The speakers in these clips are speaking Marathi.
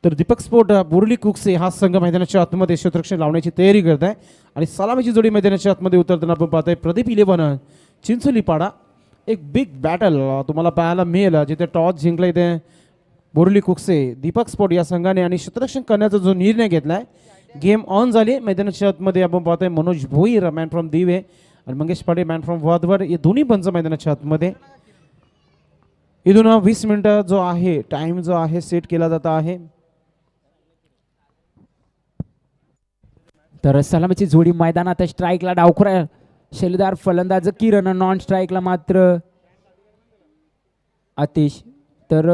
तर दीपक स्पोर्ट बोर्ली कुक्से हा संघ मैदानाच्या आतमध्ये क्षेत्ररक्षण लावण्याची तयारी करत आहे आणि सलामीची जोडी मैदानाच्या आतमध्ये उतरताना आपण पाहतोय प्रदीप इलेव्हन चिंचोली पाडा. एक बिग बॅटल तुम्हाला पाहायला मिळेल जिथे टॉस जिंकला इथे बोर्ली कुक्से दीपक स्पोर्ट या संघाने आणि क्षेत्ररक्षण करण्याचा जो निर्णय घेतलाय. गेम ऑन झाली मैदानाच्या आतमध्ये आपण पाहतोय मनोज भोईर मॅन फ्रॉम दिवे आणि मंगेश पाडे मॅन फ्रॉम वादवड हे दोन्ही पंच मैदानाच्या आतमध्ये. इथून 20 मिनिटं जो आहे टाइम जो आहे सेट केला जात आहे. तर सलामीची जोडी मैदानात स्ट्राईकला डावखुरा शैलीदार फलंदाज किरण, नॉन स्ट्राईकला मात्र आतिश. तर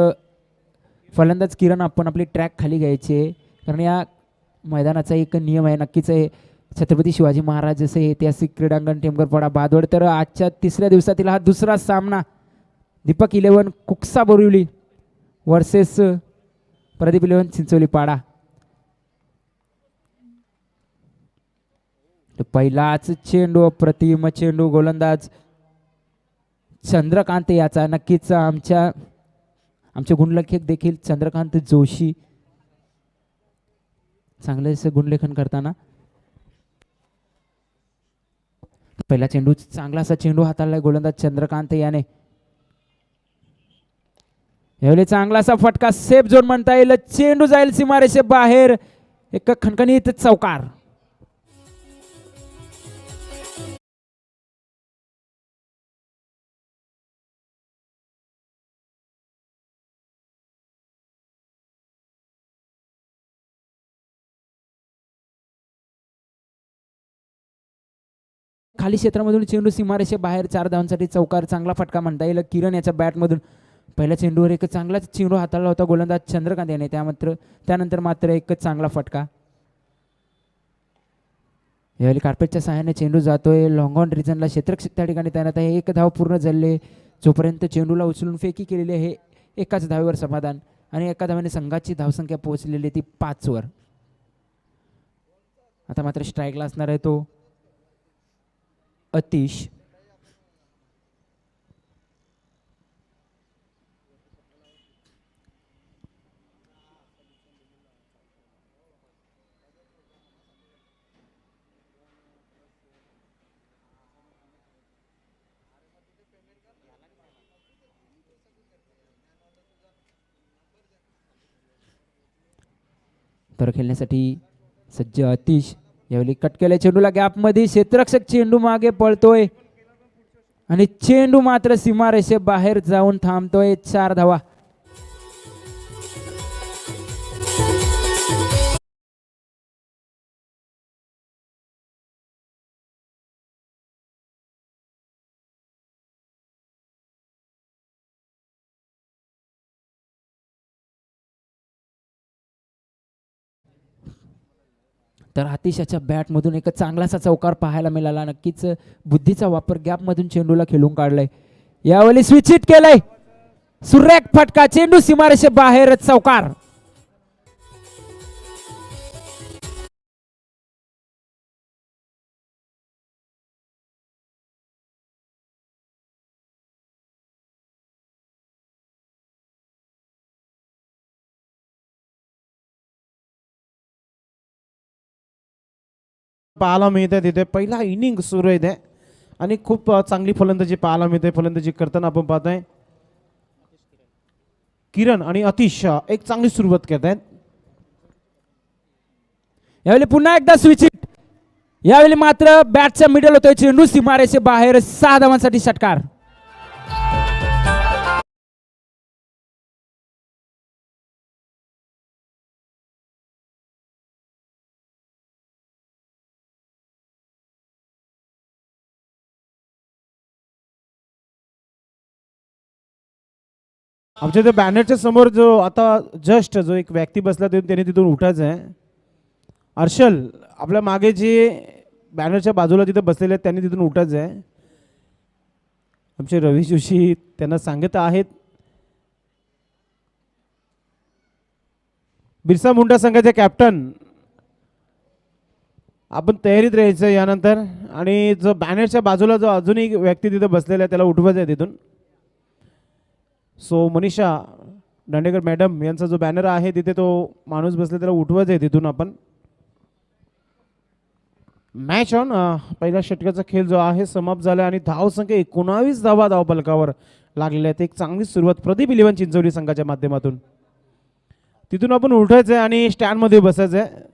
फलंदाज किरण आपण आपली ट्रॅक खाली घ्यायचे कारण या मैदानाचा एक नियम आहे नक्कीच आहे. छत्रपती शिवाजी महाराज जसे ऐतिहासिक क्रीडांगण टेमघरपाडा बादवड. तर आजच्या तिसऱ्या दिवसातील हा दुसरा सामना दीपक इलेव्हन कुक्सा बोरिवली वर्सेस प्रदीप इलेव्हन चिंचोली पाडा. पहिलाच चेंडू अप्रतिम चेंडू गोलंदाज चंद्रकांत याचा. नक्कीच आमचे गुणलेखक देखील चंद्रकांत जोशी चांगले गुणलेखन करताना. पहिला चेंडू चांगलासा चेंडू हाताळलाय गोलंदाज चंद्रकांत याने. यावेळी चांगलासा फटका सेफ झोन म्हणता येईल. चेंडू जाईल सीमारेषे बाहेर. एक खणखणीत चौकार. खाली क्षेत्रामधून चेंडू सीमारेषे बाहेर 4 धावांसाठी चौकार. चांगला फटका म्हणता येईल किरण याच्या बॅटमधून. पहिल्या चेंडूवर एक चांगलाच चेंडू हाताळला होता गोलंदाज चंद्रकांत याने. त्यानंतर मात्र एकच चांगला फटका. यावेळी कार्पेटच्या सहाय्याने चेंडू जातोय लॉंग ऑन रिजनला. क्षेत्ररक्षक त्या ठिकाणी तैनात आहे. एक धाव पूर्ण झाले जोपर्यंत चेंडूला उचलून फेकी केलेली आहे. एकाच धावेवर समाधान आणि एका धावाने संघाची धावसंख्या पोहोचलेली ती 5 वर. आता मात्र स्ट्राईकला असणार आहे तो अतिश. तर खेळण्यासाठी सज्ज अतिश. यावेळी कट केल्या चेंडूला गॅपमध्ये क्षेत्ररक्षक चेंडू मागे पळतोय आणि चेंडू मात्र सीमारेषे बाहेर जाऊन थांबतोय. 4 धावा. तर आतिशाच्या बॅटमधून एक चांगलासा चौकार पाहायला मिळाला. नक्कीच बुद्धीचा वापर गॅपमधून चेंडूला खेळून काढलाय. यावेळी स्विच हिट केलंय. सुरेख फटका चेंडू सीमारेषे बाहेर चौकार. पाहायला मिळते तिथे पहिला इनिंग सुरू आहे आणि खूप चांगली फलंदाजी पाहायला मिळते. फलंदाजी करताना आपण पाहतोय किरण आणि अतिश एक चांगली सुरुवात करत आहेत. यावेळी पुन्हा एकदा स्विच हिट. यावेळी मात्र बॅटचा मिडल होतोय चेंडू सीमारेषे बाहेर. 6 धावांसाठी षटकार. आमच्या त्या बॅनरच्या समोर जो आता जस्ट जो एक व्यक्ती बसला त्याने तिथून उठायचं आहे. अर्शल आपल्या मागे जे बॅनरच्या बाजूला तिथे बसलेले आहेत त्यांनी तिथून उठायचं आहे. आमचे रवी जोशी त्यांना सांगत आहेत. बिरसा मुंडा संघाचे कॅप्टन आपण तयारीत राहायचं यानंतर. आणि जो बॅनरच्या बाजूला जो अजूनही व्यक्ती तिथे बसलेला आहे त्याला उठवायचं आहे तिथून. सो मनीषा दांडेकर मॅडम यांचा जो बॅनर आहे तिथे तो माणूस बसला त्याला उठवायचं आहे तिथून आपण. Match on. पहिल्या षटकाचा खेळ जो आहे समाप्त झाला आणि धावसंख्या 19 धावा धावफलकावर लागलेल्या आहेत. एक चांगली सुरुवात प्रदीप इलेव्हन चिंचवली संघाच्या माध्यमातून. तिथून आपण उठायचं आहे आणि स्टँडमध्ये बसायचं आहे.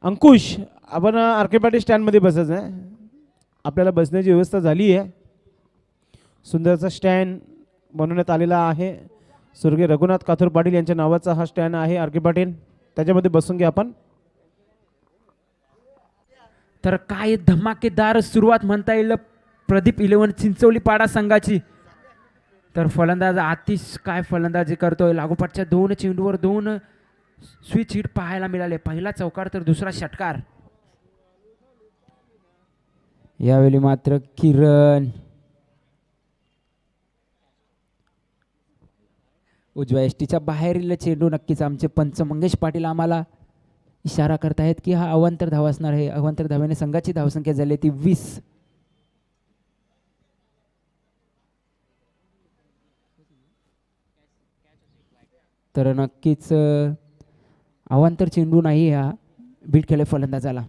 अंकुश आपण आरके पाटील स्टँडमध्ये बसायचं आहे. आपल्याला बसण्याची व्यवस्था झाली आहे. सुंदरचा स्टँड बनवण्यात आलेला आहे. स्वर्गीय रघुनाथ काथोर पाटील यांच्या नावाचा हा स्टँड आहे आरके पाटील. त्याच्यामध्ये बसून घ्या आपण. तर काय धमाकेदार सुरुवात म्हणता येईल प्रदीप इलेव्हन चिंचवली पाडा संघाची. तर फलंदाज आतिश काय फलंदाजी करतोय. लागोपाठच्या 2 चेंडूवर 2 स्विच हिट पाहायला मिळाले. पहिला चौकार तर दुसरा षटकार. यावेळी मात्र किरण उजव्या एसटीच्या बाहेरील चेंडू. नक्कीच आमचे पंच मंगेश पाटील आम्हाला इशारा करतायत की हा अवांतर धाव असणार आहे. अवांतर धावेने संघाची धावसंख्या झाली ती 20. तर नक्कीच अवांतर चेंडू नाही हा बीट केले फलंदाजाला.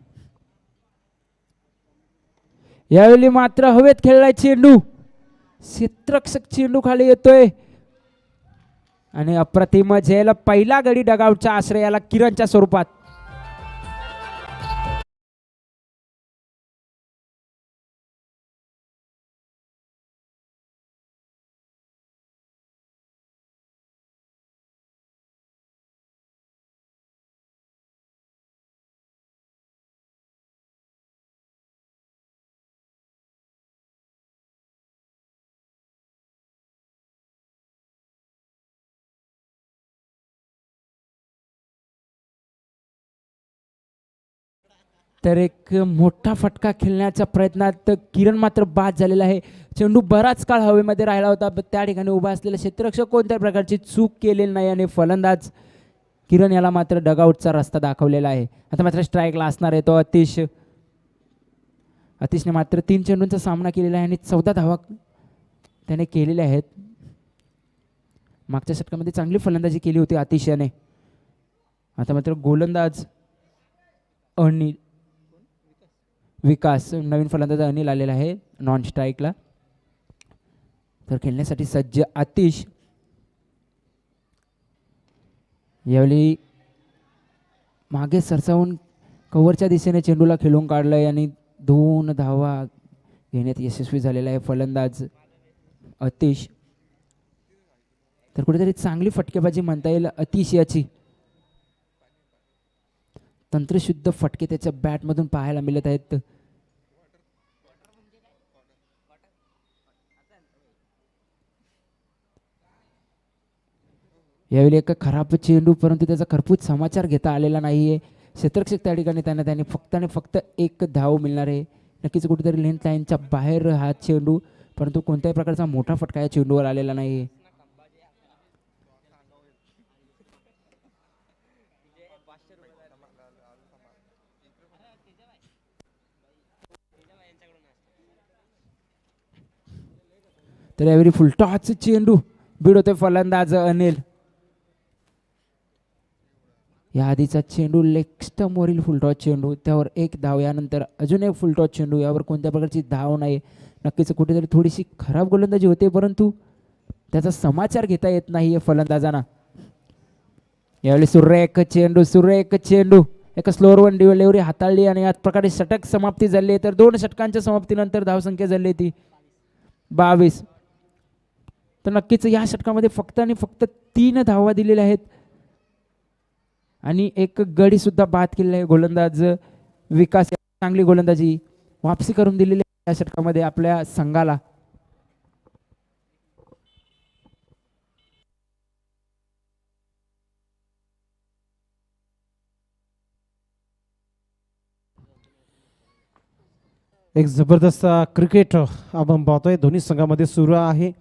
यावेळी मात्र हवेत खेळलाय चेंडू. क्षेत्ररक्षक चेंडू खाली येतोय आणि अप्रतिम झेल. पहिला गडी डगआउटच्या आश्रयाला किरणच्या स्वरूपात. तर एक मोठा फटका खेळण्याच्या प्रयत्नात किरण मात्र बाद झालेला आहे. चेंडू बराच काळ हवेमध्ये राहिला होता. त्या ठिकाणी उभा असलेला क्षेत्ररक्षक कोणत्याही प्रकारची चूक केलेली नाही आणि फलंदाज किरण याला मात्र डगआउटचा रस्ता दाखवलेला आहे. आता मात्र स्ट्राईकला असणार आहे तो अतिश. अतिशने मात्र 3 चेंडूंचा सामना केलेला आहे आणि 14 धावा त्याने केलेल्या आहेत. मागच्या षटकामध्ये चांगली फलंदाजी केली होती अतिशयाने. आता मात्र गोलंदाज अनिल विकास नवीन फलंदाज अनिल आलेला आहे नॉन स्ट्राईकला. तर खेळण्यासाठी सज्ज आतिश. यावेळी मागे सरसावून कव्हरच्या दिशेने चेंडूला खेळून काढलंय आणि 2 धावा घेण्यात यशस्वी झालेला आहे फलंदाज अतिश. तर कुठेतरी चांगली फटकेबाजी म्हणता येईल अतिश याची. तंत्रशुद्ध फटके त्याच्या बॅटमधून पाहायला मिळत आहेत. यावेळी एक खराब चेंडू परंतु त्याचा खरपूस समाचार घेता आलेला नाहीये. क्षेत्ररक्षक त्या ठिकाणी त्यांना फक्त आणि फक्त 1 धाव मिळणार आहे. नक्कीच कुठेतरी लेंथ लाईनच्या बाहेर हा चेंडू परंतु कोणत्याही प्रकारचा मोठा फटका या चेंडूवर आलेला नाहीये. तर यावेळी फुलटॉच चेंडू बीड होते फलंदाज अनिल. या आधीचा चेंडू लेग स्टंपवरील फुलटॉच चेंडू त्यावर 1 धाव. यानंतर अजून एक फुलटॉच चेंडू यावर कोणत्या प्रकारची धाव नाही. नक्कीच कुठेतरी थोडीशी खराब गोलंदाजी होते परंतु त्याचा समाचार घेता येत नाही फलंदाजांना. यावेळी सुरेख चेंडू एक स्लोअर वन डिलिव्हरी हाताळली आणि याच प्रकारे षटक समाप्ती झाली. तर 2 षटकांच्या समाप्तीनंतर धावसंख्या झाली ती 22. तर नक्कीच या षटकामध्ये फक्त आणि फक्त 3 धावा दिलेल्या आहेत आणि एक गडी सुद्धा बाद केलेला आहे. गोलंदाज विकास चांगली गोलंदाजी वापसी करून दिलेली आहे या षटकामध्ये आपल्या संघाला. एक जबरदस्त क्रिकेट आपण पाहतोय दोन्ही संघामध्ये सुरू आहे.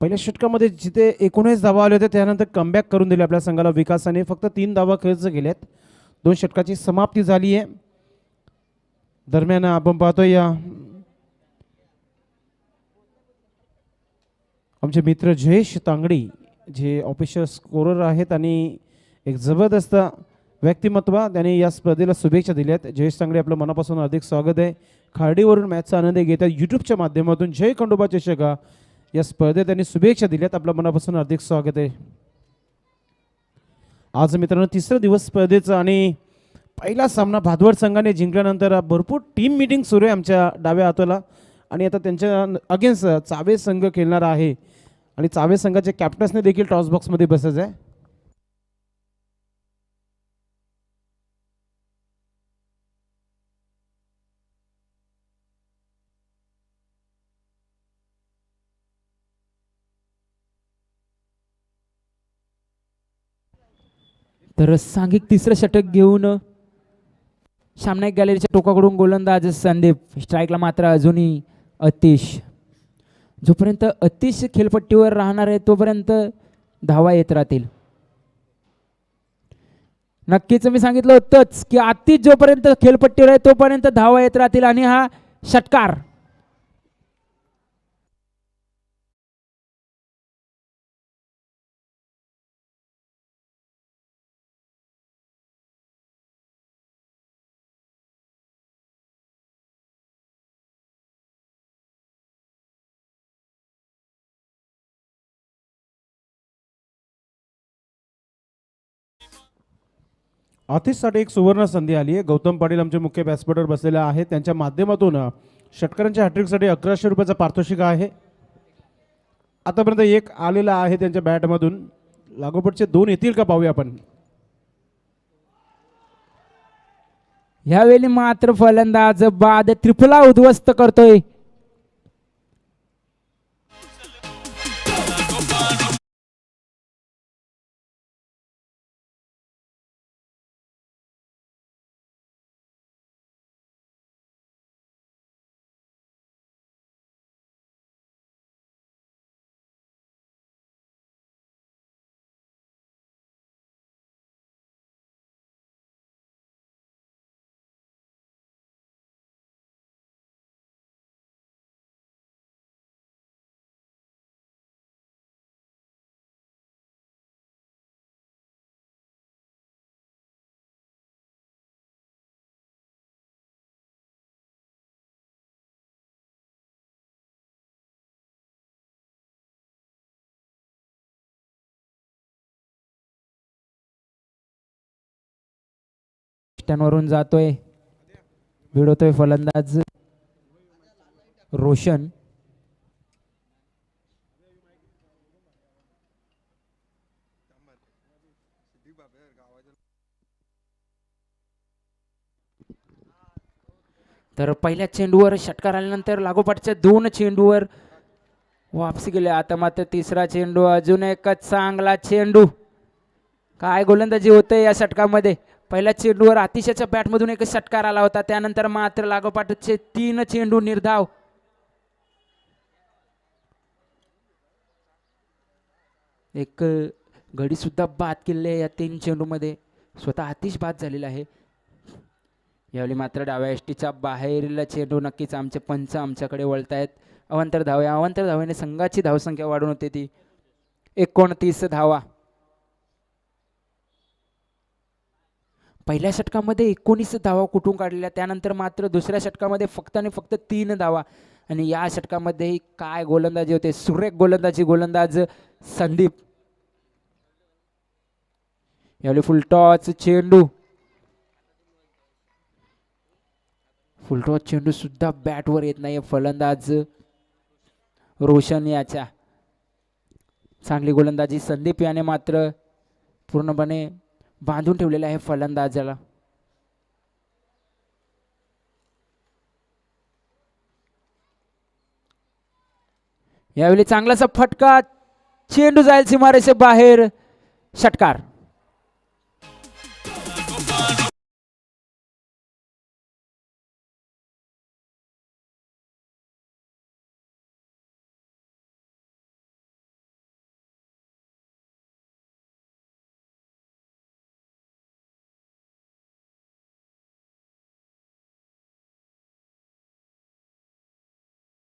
पहिल्या षटकामध्ये जिथे 19 धावा आले होते त्यानंतर कमबॅक करून दिले आपल्या संघाला विकासाने. फक्त 3 धावा खर्च केल्यात. 2 षटकाची समाप्ती झाली आहे. दरम्यान आपण पाहतोय या आमचे मित्र जयेश तांगडी जे ऑफिशियल स्कोरर आहेत आणि एक जबरदस्त व्यक्तिमत्व, त्यांनी या स्पर्धेला शुभेच्छा दिल्यात. जयेश तांगडे, आपलं मनापासून हार्दिक स्वागत आहे. खार्डीवरून मॅचचा आनंद घेतात यूट्यूबच्या माध्यमातून जय खंडोबा चषक या स्पर्धेत त्यांनी शुभेच्छा दिल्यात. आपलं मनापासून हार्दिक स्वागत आहे. आज मित्रांनो तिसरा दिवस स्पर्धेचा आणि पहिला सामना भादवड संघाने जिंकल्यानंतर भरपूर टीम मीटिंग सुरू आहे आमच्या डाव्या हाताला आणि आता त्यांच्या अगेन्स्ट चावे संघ खेळणार आहे आणि चावे संघाच्या कॅप्टन्सने देखील टॉस बॉक्समध्ये बसायचं आहे. तर सांघिक तिसरं षटक घेऊन सामना गॅलरीच्या टोकाकडून गोलंदाज संदीप. स्ट्राईकला मात्र अजूनही अतिश. जोपर्यंत अतिश खेळपट्टीवर राहणार आहे तोपर्यंत धावा येत राहतील. नक्कीच मी सांगितलं होतंच की अतिश जोपर्यंत खेळपट्टीवर आहे तोपर्यंत धावा येत राहतील आणि हा षटकार आतिशसाठी एक सुवर्ण संधी आली आहे. गौतम पाटील आमचे मुख्य व्यासपीठावर बसलेले आहेत. त्यांच्या माध्यमातून षटकारांच्या हॅट्रिकसाठी 1100 रुपयाचा पारितोषिक आहे. आतापर्यंत एक आलेला आहे त्यांच्या बॅटमधून. लागोपाठचे 2 येतील का पाहूया आपण. यावेळी मात्र फलंदाज बाद त्रिफला उद्ध्वस्त करतोय. वरून जातोय, भिडवतोय फलंदाज रोशन. तर पहिल्या चेंडूवर षटकार आल्यानंतर लागोपाठच्या 2 चेंडूवर वापसी गेले. आता मात्र तिसरा चेंडू, अजून एक चांगला चेंडू. काय गोलंदाजी होते या षटकामध्ये. पहिल्या चेंडूवर आतिशाच्या बॅटमधून एक षटकार आला होता, त्यानंतर मात्र लागोपाठचे 3 चेंडू निर्धाव. एक गडी सुद्धा बाद केलेली आहे या 3 चेंडूमध्ये. स्वतः आतिश बाद झालेला आहे. यावेळी मात्र डाव्या एसटीच्या बाहेरील चेंडू. नक्कीच आमचे पंच आमच्याकडे वळतायत. अवांतर धावेने संघाची धावसंख्या वाढून होते ती 29 धावा. पहिल्या षटकामध्ये 19 धावा कुठून काढलेल्या, त्यानंतर मात्र दुसऱ्या षटकामध्ये फक्त आणि फक्त 3 धावा. आणि या षटकामध्ये काय गोलंदाजी होते, सुरेख गोलंदाजी गोलंदाज संदीप. यावेळी फुलटॉस चेंडू, फुलटॉस चेंडू सुद्धा बॅटवर येत नाही. फलंदाज रोशन याच्या. चांगली गोलंदाजी संदीप याने मात्र पूर्णपणे बांधून ठेवलेलं आहे फलंदाजाला. यावेळी चांगलासा फटका, चेंडू जाईल सीमारेषे बाहेर, षटकार.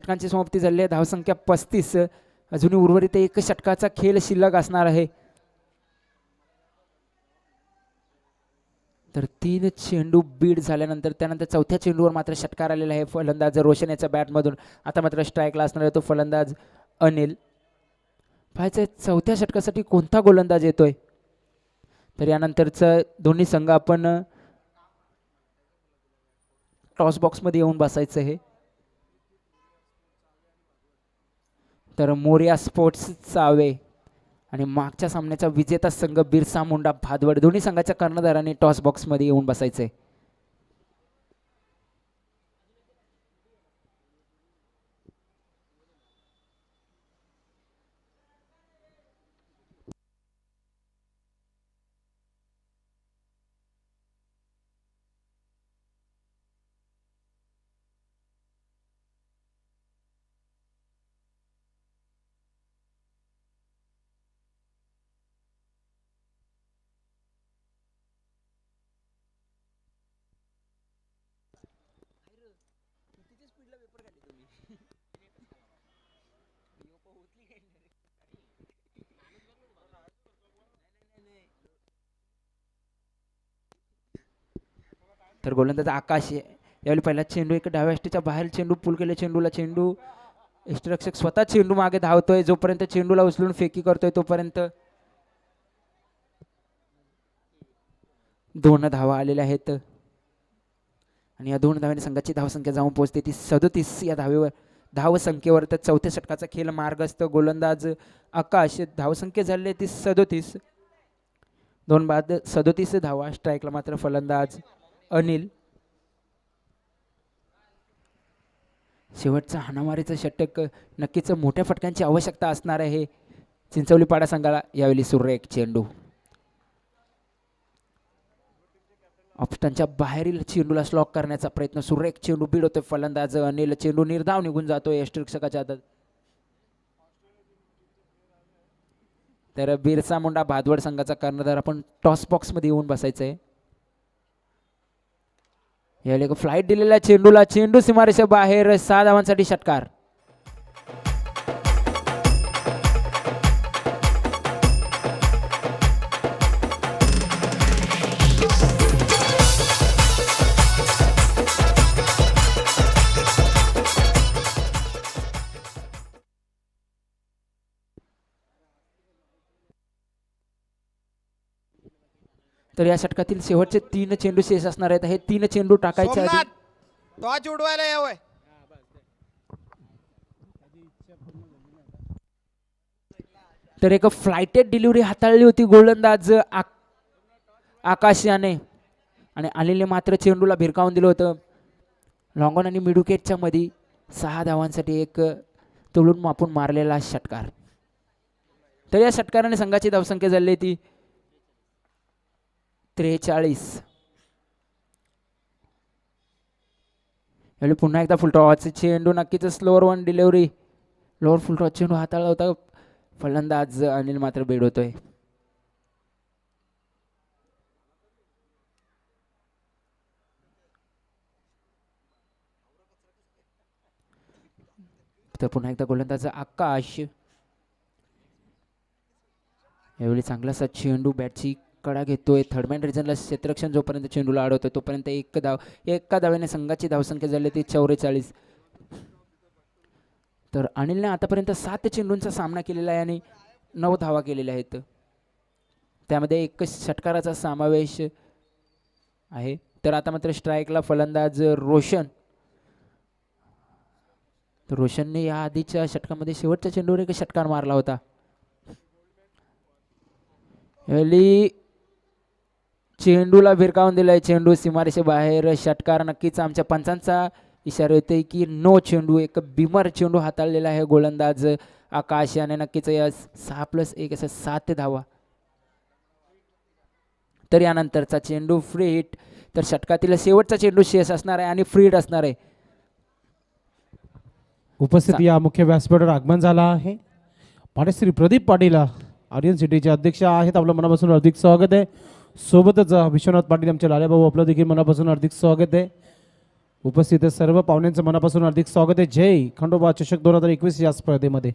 षटकांची समाप्ती झाली आहे. धावसंख्या 35. अजूनही उर्वरित एक षटकाचा खेळ शिल्लक असणार आहे. तर 3 चेंडू बीड झाल्यानंतर त्यानंतर चौथ्या चेंडूवर मात्र षटकार आलेला आहे फलंदाज रोशन याच्या बॅटमधून. आता मात्र स्ट्राईकला असणार आहे तो फलंदाज अनिल. पाहायचं चौथ्या षटकासाठी कोणता गोलंदाज येतोय. तर यानंतरचं दोन्ही संघ आपण टॉस बॉक्समध्ये येऊन बसायचं आहे. तर मोरिया स्पोर्ट्स चावे आणि मागच्या सामन्याचा विजेता संघ बिरसा मुंडा भादवड दोन्ही संघाच्या कर्णधारांनी टॉस बॉक्समध्ये येऊन बसायचे. तर गोलंदाज आकाश यावेळी पहिला चेंडू एक डाव्या यष्टीच्या बाहेर चेंडू पुल केले. चेंडूला चेंडू यष्टीरक्षक स्वतः चेंडू मागे धावतोय. जोपर्यंत चेंडूला उचलून फेकी करतोय तोपर्यंत 2 धावा आलेल्या आहेत आणि या 2 धावांनी संघाची धावसंख्या जाऊन पोहोचते ती 37 या धावसंख्येवर. तर चौथ्या षटकाचा खेळ मार्गस्थ गोलंदाज आकाश धावसंख्या झाली ती 37. 2 बाद 37 धावा. स्ट्राईकला मात्र फलंदाज अनिल. शेवटचं हाणामारीचं षटक नक्कीच मोठ्या फटक्यांची आवश्यकता असणार आहे चिंचवली पाडा संघाला. यावेळी सुरेख चेंडू ऑप्शनच्या बाहेरील चेंडूला स्लॉक करण्याचा प्रयत्न. सुरेख चेंडू बीड होतोय फलंदाज अनिल. चेंडू निर्धाव निघून जातोय यष्टिरक्षकाच्या हातात. तर बिरसा मुंडा भादवड संघाचा कर्णधार आपण टॉस बॉक्स मध्ये येऊन बसायचंय. यावेळी फ्लाईट दिलेल्या चेंडूला चेंडू सीमारेषा बाहेर 6 धावांसाठी षटकार. तर या षटकातील शेवटचे 3 चेंडू शेष असणार आहेत. हे 3 चेंडू टाकायचे आधी टॉस उडवायला यावंय. तर एक फ्लाइटेड डिलिव्हरी हाताळली होती गोलंदाज आकाश याने आणि अनिलने मात्र चेंडूला भिरकावून दिलं होतं. लॉंगॉन आणि मिडुकेटच्या मध्ये 6 धावांसाठी एक तोलून मापून मारलेला षटकार. तर या षटकाराने संघाची धावसंख्या झाली ती 43. यावेळी पुन्हा एकदा फुलटॉस चेंडू नक्कीच स्लोअर 1 डिलिव्हरी. लोअर फुलटॉस चेंडू हाताळला होता फलंदाज अनिल मात्र बेड होतोय. तर पुन्हा एकदा गोलंदाज आकाश. यावेळी चांगलासा चेंडू बॅटची कडा घेतोय. थर्डमॅन रिजनला क्षेत्ररक्षण जोपर्यंत चेंडूला अडवतोय तोपर्यंत एका धावेने संघाची धावसंख्या झाली ती 44. तर अनिलने आतापर्यंत 7 चेंडूंचा सामना केलेला आहे आणि 9 धावा केलेल्या आहेत. त्यामध्ये 1 षटकाराचा समावेश आहे. तर आता मात्र स्ट्राईकला फलंदाज रोशन. तर रोशनने या आधीच्या षटकामध्ये शेवटच्या चेंडूवर 1 षटकार मारला होता. यावेळी चेंडूला भिरकावून दिलाय. चेंडू सीमारेषे बाहेर षटकार. नक्कीच आमच्या पंचांचा इशारा होते की नो चेंडू. एक बिमर चेंडू हाताळलेला आहे गोलंदाज आकाश याने. नक्कीच या 6+1 असं 7 धावा. तर यानंतरचा चेंडू फ्री हिट. तर षटकातील शेवटचा चेंडू शेष असणार आहे आणि फ्री हिट असणार आहे. उपस्थित या मुख्य व्यासपीठावर आगमन झाला आहे पाटेश्री प्रदीप पाटील आर्यन सिटीचे अध्यक्ष आहेत. आपलं मनापासून हार्दिक स्वागत आहे. सोबतच विश्वनाथ पाटील आमचे लाल्याभाऊ आपलं देखील मनापासून हार्दिक स्वागत आहे. उपस्थित सर्व पाहुण्यांचं मनापासून हार्दिक स्वागत आहे. जय खंडोबा चषक 2021 या स्पर्धेमध्ये.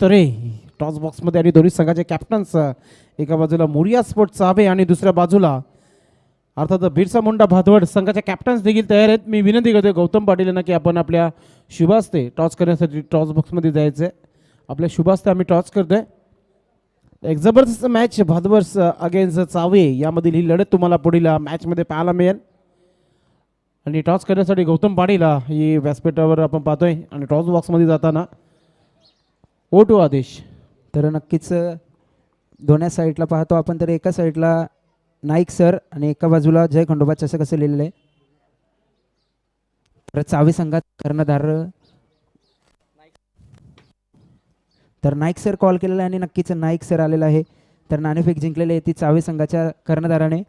तरे टॉस बॉक्समध्ये आणि दोन्ही संघाचे कॅप्टन्स एका बाजूला मोरिया स्पोर्ट चाबे आणि दुसऱ्या बाजूला अर्थात बिरसा मुंडा भादवड संघाचे कॅप्टन्स देखील तयार आहेत. मी विनंती करतो गौतम पाटील यांना की आपण आपल्या शुभास्ते टॉस करण्यासाठी टॉस बॉक्समध्ये जायचं आहे. आपल्या शुभास्ते आम्ही टॉस करतोय. एक जबरदस्त मॅच भादवर्स अगेन्स्ट चावे यामधील ही लढत तुम्हाला पुढील मॅचमध्ये पाहायला मिळेल. आणि टॉस करण्यासाठी गौतम पाटील ही व्यासपीठावर आपण पाहतोय आणि टॉस बॉक्समध्ये जाताना O2 आदेश. तर नक्कीच दोन्ही साईडला पाहतो आपण, तर एका साईडला नाईक सर आणि एका बाजूला जय खंडोबा चषक असं लिहिलेलं आहे. तर चावी संघात कर्णधार तर नाईक सर कॉल केलेला आहे आणि नक्कीच नाईक सर आलेला आहे. तर नाणेफेक जिंकलेली आहे ती चावी संघाच्या कर्णधाराने.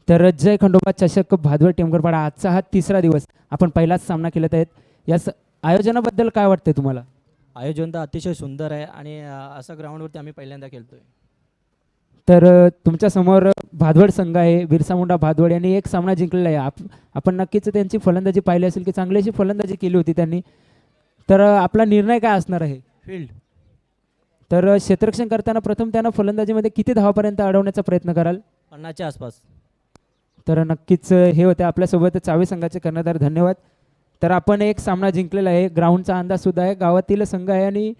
तर जय खंडोबा चषक भादवड टेमघरपाडा आजचा हा तिसरा दिवस, आपण पहिलाच सामना खेळत आहेत. या आयोजनाबद्दल काय वाटतंय तुम्हाला? आयोजन तर अतिशय सुंदर आहे आणि असं ग्राउंडवरती आम्ही पहिल्यांदा खेळतोय. तर तुमच्या समोर भादवड संघ आहे, बिरसा मुंडा भादवड यांनी एक सामना जिंकलेला आहे. आपण नक्कीच त्यांची फलंदाजी पाहिली असेल की चांगली अशी फलंदाजी केली होती त्यांनी. तर आपला निर्णय काय असणार आहे? फील्ड. तर क्षेत्ररक्षण करताना प्रथम त्यांना फलंदाजीमध्ये किती धावापर्यंत अडवण्याचा प्रयत्न कराल? 50च्या आसपास. तर नक्कीच हे होते आपल्यासोबत चावी संघाचे कर्णधार. धन्यवाद. तर आपण एक सामना जिंकलेला आहे, ग्राउंडचा अंदाज सुद्धा आहे, गावातील संघ आहे आणि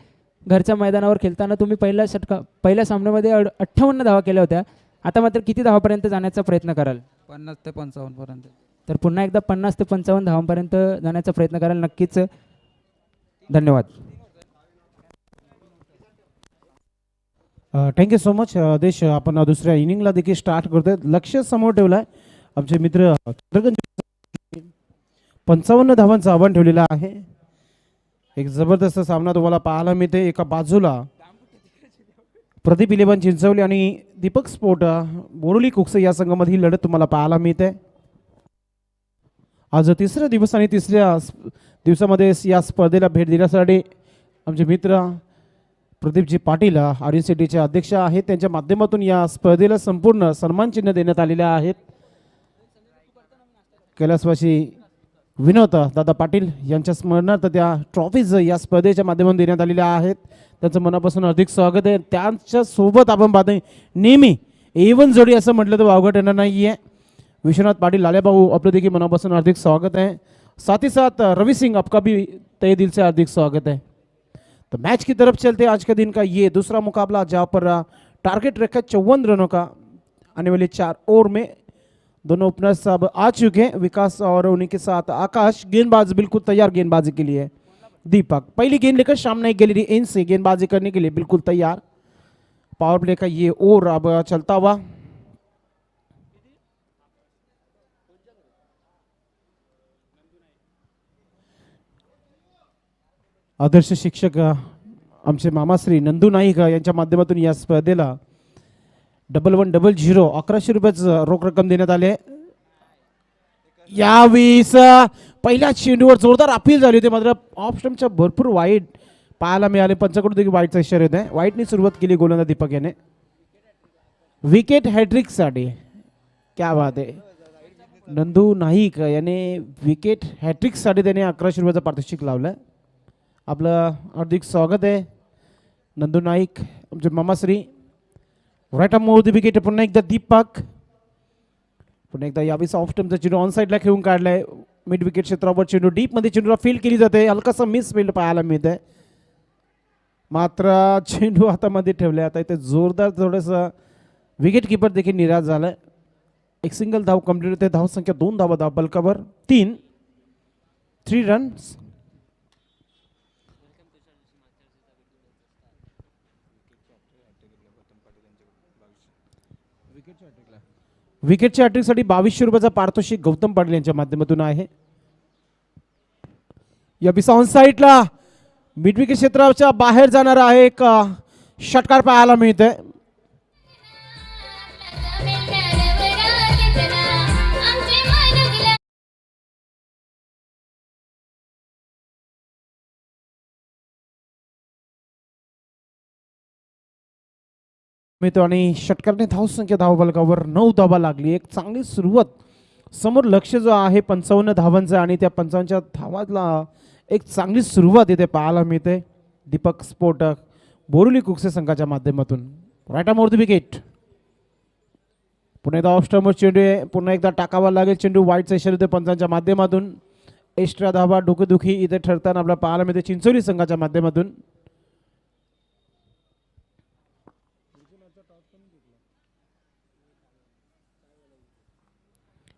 घरच्या मैदानावर खेळताना तुम्ही पहिल्या सामन्यामध्ये 58 धावा केल्या होत्या. आता मात्र किती धावापर्यंत जाण्याचा प्रयत्न कराल? 50 ते 55 पर्यंत. तर पुन्हा एकदा 50 ते 55 धावांपर्यंत जाण्याचा प्रयत्न कराल. नक्कीच धन्यवाद. थँक्यू सो मच देश. आपण दुसऱ्या इनिंगला देखील स्टार्ट करतोय. लक्ष समोर ठेवलं आहे आमचे मित्र 55 धावांचं आव्हान ठेवलेलं आहे. एक जबरदस्त सामना तुम्हाला पाहायला मिळते. एका बाजूला प्रदीप इलेव्हन चिंचवली आणि दीपक स्पोर्ट बोरोली कुक्स या संघामध्ये ही लढत तुम्हाला पाहायला मिळते. आज तिसरा दिवस आणि तिसऱ्या दिवसामध्ये या स्पर्धेला भेट देण्यासाठी आमचे मित्र प्रदीपजी पाटील RNCTचे अध्यक्ष आहेत, त्यांच्या माध्यमातून या स्पर्धेला संपूर्ण सन्मान चिन्ह देण्यात आलेले आहेत. कैलासवासी विनोद दादा पाटील यांच्या स्मरणार्थ त्या ट्रॉफीज या स्पर्धेच्या माध्यमातून देण्यात आलेल्या आहेत. त्यांचं मनापासून अधिक स्वागत आहे. त्यांच्या सोबत आपण पाहतोय नेहमी A1 जोडी असं म्हटलं तर वावगट येणार नाही आहे. विश्वनाथ पाटील लालेभाऊ आपलं देखील मनापासून हार्दिक स्वागत है. साथ ही साथ रवि सिंह आपका भी तहे दिल से हार्दिक स्वागत है. तो मैच की तरफ चलते आज के दिन का ये दूसरा मुकाबला जहाँ पर टारगेट रखा 54 रनों का. आने वाले 4 ओवर में दोनों ओपनर्स अब आ चुके हैं, विकास और उन्हीं के साथ आकाश. गेंदबाज बिल्कुल तैयार गेंदबाजी के लिए. दीपक पहली गेंद लेकर सामने गैलरी इन से गेंदबाजी करने के लिए बिल्कुल तैयार. पावर प्ले का ये ओवर अब चलता हुआ. आदर्श शिक्षक आमचे मामाश्री नंदू नाईक यांच्या माध्यमातून या स्पर्धेला 1100 1100 रुपयाचं रोख रक्कम देण्यात आले. यावेळेस पहिल्या चेंडूवर जोरदार अपील झाली होती, मात्र ऑफ स्टंपच्या भरपूर वाईट पाहायला मिळाले. पंचाकडून देखील वाईटचा इशारा येत आहे. वाईटने सुरुवात केली गोलंदाज दीपक याने. विकेट हॅट्रिकसाठी क्या बात आहे. नंदू नाईक याने विकेट हॅट्रिकसाठी त्याने 1100 रुपयाचं पारितोषिक लावलं. आपलं हार्दिक स्वागत आहे नंदू नाईक आमचे मामाश्री. Right arm over the wicket. पुन्हा एकदा दीपक. पुन्हा एकदा यावेळेस ऑफ स्टंपचा चेंडू ऑन साईडला खेळून काढलाय. मिड विकेट क्षेत्रावर चेंडू डीपमध्ये चेंडूला फील्ड केली जाते. हलकासा मिस फील्ड पाहायला मिळत आहे, मात्र चेंडू हातामध्ये ठेवलाय. आता इथे जोरदार थोडंसं विकेट किपर देखील निराश झालाय. एक सिंगल धाव कंप्लीट होते. धाव संख्या 2 धावा. धाव बलकावर 3 रन्स. विकेटच्या हॅट्रिकसाठी 2200 रुपयाचा पारितोषिक गौतम पाटील यांच्या माध्यमातून आहे. या बिसा ऑन साईडला मिड विकेट क्षेत्राच्या बाहेर जाणारा आहे एक षटकार पाहायला मिळतोय. मिळतो आणि षटकारने धावसंख्या धावफलकावर 9 धावा लागली. एक चांगली सुरुवात. समोर लक्ष जो आहे 55 धावांचा आणि त्या 55च्या धावातला एक चांगली सुरुवात इथे पाहायला मिळते दीपक स्पोर्ट बोरिवली कुकसे संघाच्या माध्यमातून. Right arm over the wicket. पुन्हा एकदा ऑफ स्टंपवर चेंडू आहे. पुन्हा एकदा टाकावा लागेल चेंडू. वाईटचा इशारा देतो पंचांच्या माध्यमातून. एक्स्ट्रा धावा डोकेदुखी इथे ठरताना आपल्याला पाहायला मिळते चिंचोली संघाच्या माध्यमातून.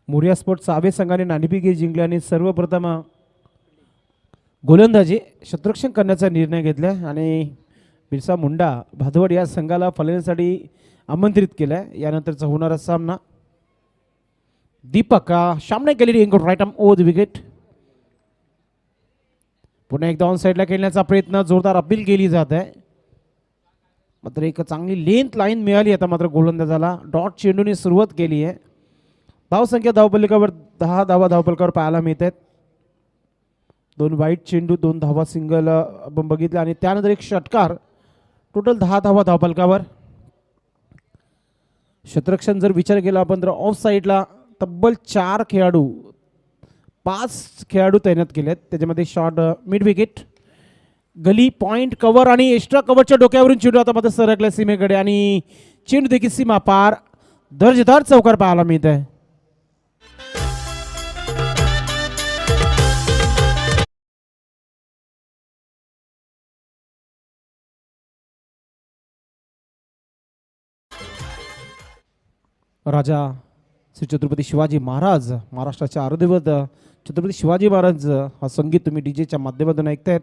मोरिया स्पोर्ट सावे संघाने नाणेफेक जिंकली आणि सर्वप्रथम गोलंदाजी क्षेत्ररक्षण करण्याचा निर्णय घेतला आणि बिरसा मुंडा भादवड या संघाला फलंदाजीसाठी आमंत्रित केलं. यानंतरचा होणारा सामना दीपक सामने केलेली right arm over the wicket. पुन्हा एकदा ऑन साईडला खेळण्याचा प्रयत्न जोरदार अपील केली जात आहे. मात्र एक चांगली लेंथ लाईन मिळाली आता मात्र गोलंदाजाला. डॉट चेंडूने सुरुवात केली आहे. धावसंख्या धावफलकावर 10 धावा धावफलकावर पाहायला मिळत आहेत. 2 वाईट चेंडू 2 धावा सिंगल आपण बघितले आणि त्यानंतर एक षटकार. टोटल 10 धावा धावफलकावर. क्षेत्ररक्षण जर विचार केला आपण तर ऑफ साईडला तब्बल 4 खेळाडू 5 खेळाडू तैनात केलेत. त्याच्यामध्ये शॉट मिड विकेट गली पॉइंट कव्हर आणि एक्स्ट्रा कव्हरच्या डोक्यावरून चेंडू आता मात्र सरकल्या सीमेकडे आणि चेंडू देखील सीमा पार. दर्जेदार चौकार पाहायला मिळत आहे. राजा श्री छत्रपती शिवाजी महाराज महाराष्ट्राचे आराध्यदैवत छत्रपती शिवाजी महाराज हा संगीत तुम्ही डीजेच्या माध्यमातून ऐकतायत.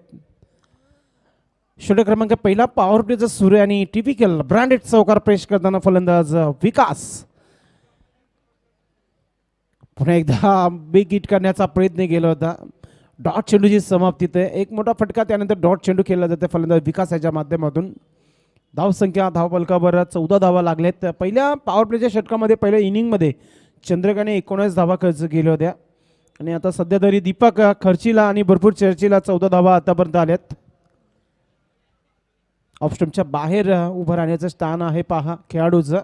षटक क्रमांक पहिला पॉवर प्लेचा सूर्य आणि टिपिकल ब्रँडेड चौकार प्रेस करताना फलंदाज विकास. पुन्हा एकदा बिग हिट करण्याचा प्रयत्न केला होता. डॉट चेंडूची समाप्तीत आहे. एक मोठा फटका त्यानंतर डॉट चेंडू खेळला जाते फलंदाज विकास याच्या माध्यमातून. धावसंख्या धावफलकावर 14 धावा लागल्यात. पहिल्या पॉवर प्लेच्या षटकामध्ये पहिल्या इनिंगमध्ये चंद्रकाने 19 धावा खर्च केल्या होत्या आणि आता सध्या तरी दीपक खर्चीला आणि भरपूर चर्चीला 14 धावा आतापर्यंत आल्यात. ऑफस्टंपच्या बाहेर उभं राहण्याचं स्थान आहे पहा खेळाडूचं.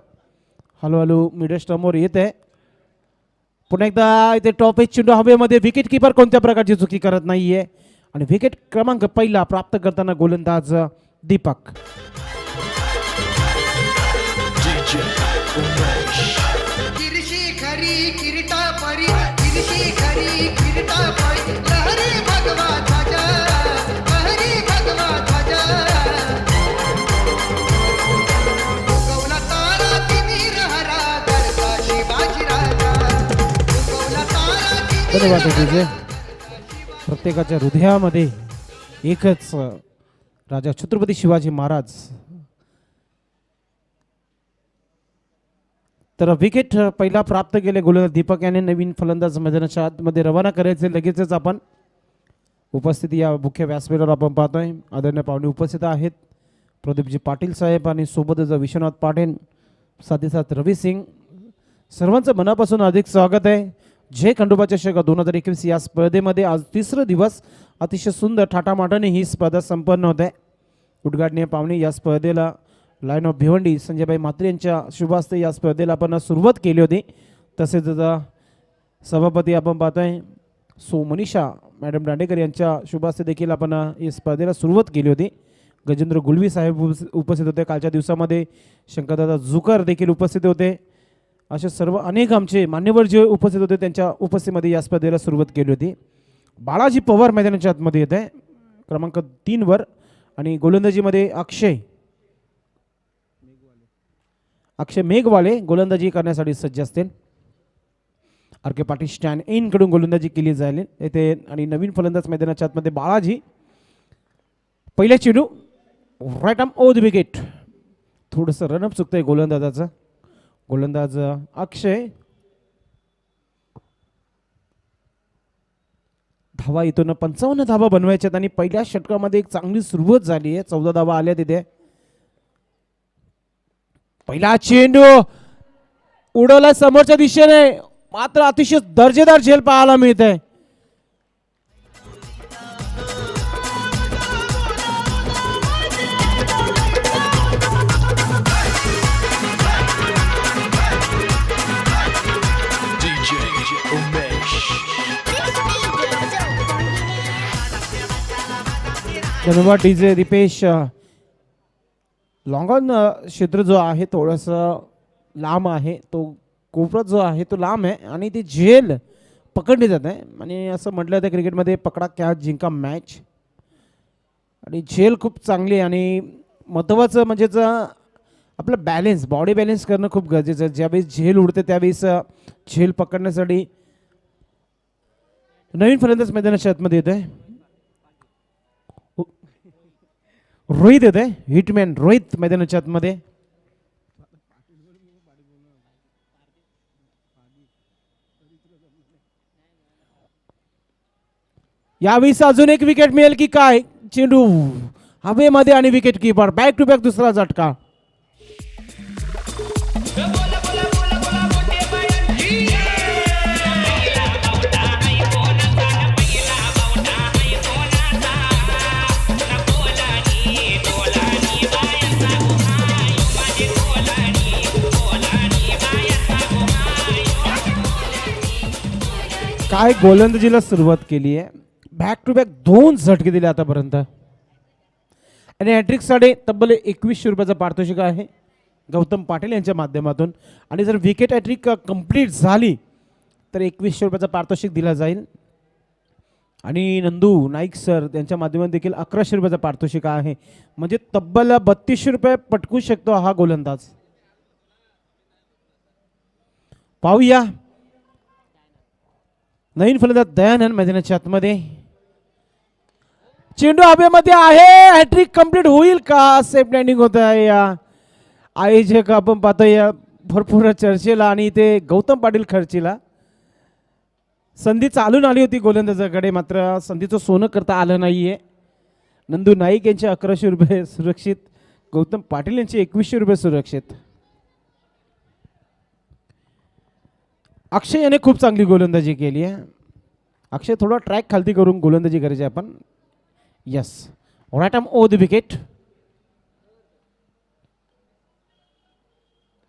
हळूहळू मिडल स्टंपवर येत आहे. पुन्हा एकदा इथे टॉप एज चेंडू हवेमध्ये. विकेट किपर कोणत्या प्रकारची चुकी करत नाहीये आणि विकेट क्रमांक पहिला प्राप्त करताना गोलंदाज दीपक. धन्यवाद तुझे. प्रत्येकाच्या हृदयामध्ये एकच राजा छत्रपती शिवाजी महाराज. तर विकेट पहिला प्राप्त केले गोलंदाज दीपक याने. नवीन फलंदाज मैदानाच्या आतमध्ये रवाना करायचे लगेचच आपण. उपस्थिती या मुख्य व्यासपीठावर आपण पाहतोय आदरणीय पाहुणे उपस्थित आहेत. प्रदीपजी पाटील साहेब आणि सोबतच विश्वनाथ पाटील साथीसाथ रवी सिंग. सर्वांचं मनापासून अधिक स्वागत आहे. जय खंडोबा चषक 2021 या स्पर्धेमध्ये आज तिसरा दिवस अतिशय सुंदर थाटामाटाने ही स्पर्धा संपन्न होत आहे. उद्घाटनीय पाहुणे या स्पर्धेला लाईन ऑफ भिवंडी संजयभाई म्हात्रे यांच्या शुभास्ते या स्पर्धेला आपण सुरुवात केली होती. तसेच सभापती आपण पाहतोय मनीषा मॅडम दांडेकर यांच्या शुभास्ते देखील आपण या स्पर्धेला सुरुवात केली होती. गजेंद्र गुलवी साहेब उपस्थित होते. कालच्या दिवसामध्ये शंकरदादा जुकर देखील उपस्थित होते. असे सर्व अनेक आमचे मान्यवर जे उपस्थित होते त्यांच्या उपस्थितीमध्ये या स्पर्धेला सुरुवात केली होती. बाळाजी पवार मैदानाच्या आतमध्ये येत आहे क्रमांक 3 वर आणि गोलंदाजीमध्ये अक्षय मेघवाले गोलंदाजी करण्यासाठी सज्ज असतील. R K Patil stand in कडून गोलंदाजी केली जाईल येथे आणि नवीन फलंदाज मैदानाच्या आतमध्ये बाळाजी. पहिल्या चेंडू right arm over the wicket. थोडंसं रनअप चुकतंय गोलंदाजाचं. गोलंदाज अक्षय. धावा इथून 55 धावा बनवायच्यात आणि पहिल्या षटकामध्ये एक चांगली सुरुवात झाली आहे. 14 धावा आल्या तिथे. पहिला चेंडू उडवला समोरच्या दिशेने, मात्र अतिशय दर्जेदार झेल पाहायला मिळते. धन्यवाद डीजे दीपेश. लॉंग ऑन क्षेत्र जो आहे थोडंसं लांब आहे, तो कोपरा जो आहे तो लांब आहे आणि ती झेल पकडली जात आहे. आणि असं म्हटलं तर क्रिकेटमध्ये पकडा कॅच जिंका मॅच. आणि झेल खूप चांगली आहे आणि महत्त्वाचं म्हणजे आपलं बॅलेन्स, बॉडी बॅलेन्स करणं खूप गरजेचं आहे. ज्यावेळेस झेल उडते त्यावेळेस झेल पकडण्यासाठी नवीन फलंदाज मैदानाच्या आतमध्ये येत आहे. रोहित येत आहे, हिटमॅन रोहित मैदानाच्या आतमध्ये. यावेळेस अजून एक विकेट मिळेल की काय? चेंडू हवेमध्ये आणि wicket keeper back to back दुसरा झटका. काय गोलंदाजीला सुरुवात केली आहे. बॅक टू बॅक 2 झटके दिले आतापर्यंत आणि हॅट्रिकसाठी तब्बल 2100 रुपयाचा पारितोषिक आहे गौतम पाटील यांच्या माध्यमातून. आणि जर विकेट हॅट्रिक कंप्लीट झाली तर 2100 रुपयाचा पारितोषिक दिला जाईल. आणि नंदू नाईक सर त्यांच्या माध्यमातून देखील 1100 रुपयाचा पारितोषिक आहे. म्हणजे तब्बल 3200 रुपये पटकू शकतो हा गोलंदाज. पाहूया नवीन फलंदाज दयानंद मैदानाच्या आतमध्ये. चेंडू हवेमध्ये आहे, हॅट्रिक कंप्लीट होईल का? सेफ लँडिंग होत आहे. या आयोजक आपण पाहतोय भरपूर चर्चेला आणि ते गौतम पाटील खर्चीला संधी चालून आली होती गोलंदाजाकडे, मात्र संधीचं सोनं करता आलं नाहीये. नंदू नाईक यांचे 1100 रुपये सुरक्षित, गौतम पाटील यांचे 2100 रुपये सुरक्षित. अक्षय याने खूप चांगली गोलंदाजी केली आहे. अक्षय थोडा ट्रॅक खालती करून गोलंदाजी करायची आपण. Yes, right arm over the wicket.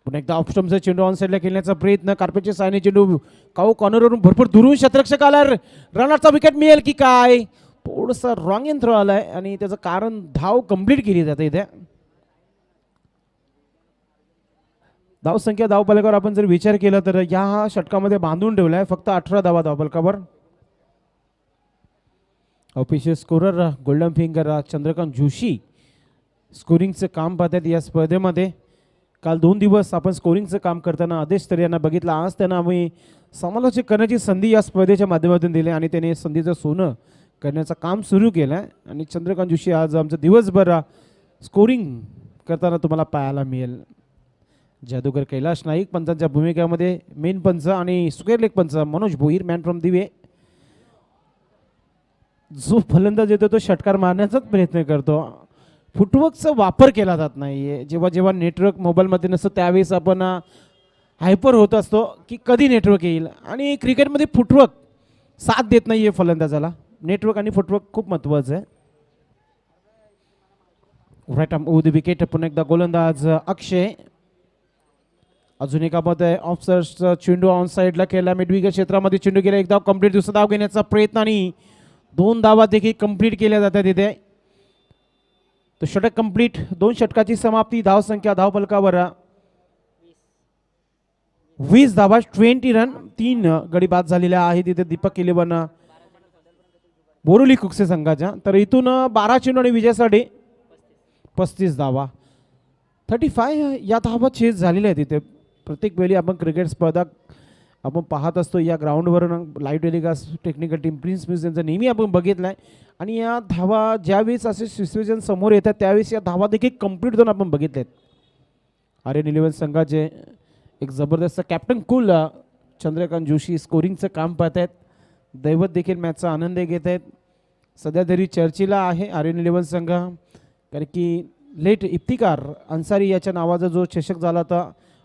पुन्हा एकदा ऑफ स्टंपचा चेंडू ऑन साईडला खेळण्याचा प्रयत्न. कार्पेटच्या सायने चेंडू काऊ कॉर्नरवरून भरपूर दुरून शतरक्षक आला. रनआउटचा विकेट मिळेल की काय? थोडंसं रॉंग इन थ्रो आलाय आणि त्याचं कारण धाव कंप्लीट केली जाते इथे. धावसंख्या धावफलकावर आपण जर विचार केला तर या षटकामध्ये बांधून ठेवलाय फक्त 18 धावा धावफलकावर. Official scorer golden finger Chandrakant Joshi स्कोरिंगचं काम पाहतात या स्पर्धेमध्ये. काल 2 दिवस आपण स्कोरिंगचं काम करताना आदेश तर यांना बघितला. आज त्यांना आम्ही समालोचक करण्याची संधी या स्पर्धेच्या माध्यमातून दिली आणि त्याने संधीचं सोनं करण्याचं काम सुरू केलं आहे. आणि चंद्रकांत जोशी आज आमचं दिवसभर स्कोरिंग करताना तुम्हाला पाहायला मिळेल. जादूगर कैलाश नाईक पंचांच्या भूमिकेमध्ये मेन पंच आणि स्क्वेअर लेग पंच मनोज भोईर मॅन फ्रॉम दिवे. जो फलंदाज येतो तो षटकार मारण्याचाच प्रयत्न करतो. फुटवर्कचा वापर केला जात नाहीये. जेव्हा जेव्हा नेटवर्क मोबाईलमध्ये नसतं त्यावेळेस आपण हायपर होत असतो की कधी नेटवर्क येईल. आणि क्रिकेटमध्ये फुटवर्क साथ देत नाहीये फलंदाजाला. नेटवर्क आणि फुटवर्क खूप महत्त्वाचं आहे. Right arm over the wicket. पुन्हा एकदा गोलंदाज अक्षय. अजून एका मध्ये ऑफसरचा चेंडू ऑन साईडला केला. मिडविकेट क्षेत्रामध्ये चेंडू गेला. एक धाव कंप्लीट, दुसरा धाव घेण्याचा प्रयत्न आणि 2 धावा देखील कंप्लीट केल्या जातात तिथे. तो षटक कंप्लीट. 2 षटकाची समाप्ती. धावसंख्या धावफलकावर 20 धावा, 20 रन. 3 गडी बाद झालेल्या आहेत तिथे दीपक 11 बोरिवली कुकसे संघाच्या. तर इथून 12 चेंडू आणि विजयासाठी 35 धावा, 35 या धावा चेस झालेल्या आहेत तिथे. प्रत्येक वेळी आपण क्रिकेट स्पर्धा आपण पाहत असतो या ग्राउंडवर live telecast technical team Prince Muse यांचा नेहमी आपण बघितलं आहे. आणि या धावा ज्यावेळेस असे सिच्युएशन समोर येतात त्यावेळेस या धावा देखील कंप्लीट होऊन आपण बघितलेत. आर्यन 11 संघाचे एक जबरदस्त कॅप्टन कूल चंद्रकांत जोशी स्कोरिंगचं काम पाहत आहेत. दैवत देखील मॅचचा आनंद घेत आहेत. सध्या तरी चर्चेला आहे आर्यन 11 संघ, कारण की लेट इफ्तिकार अन्सारी याच्या नावाचा जो चषक झाला होता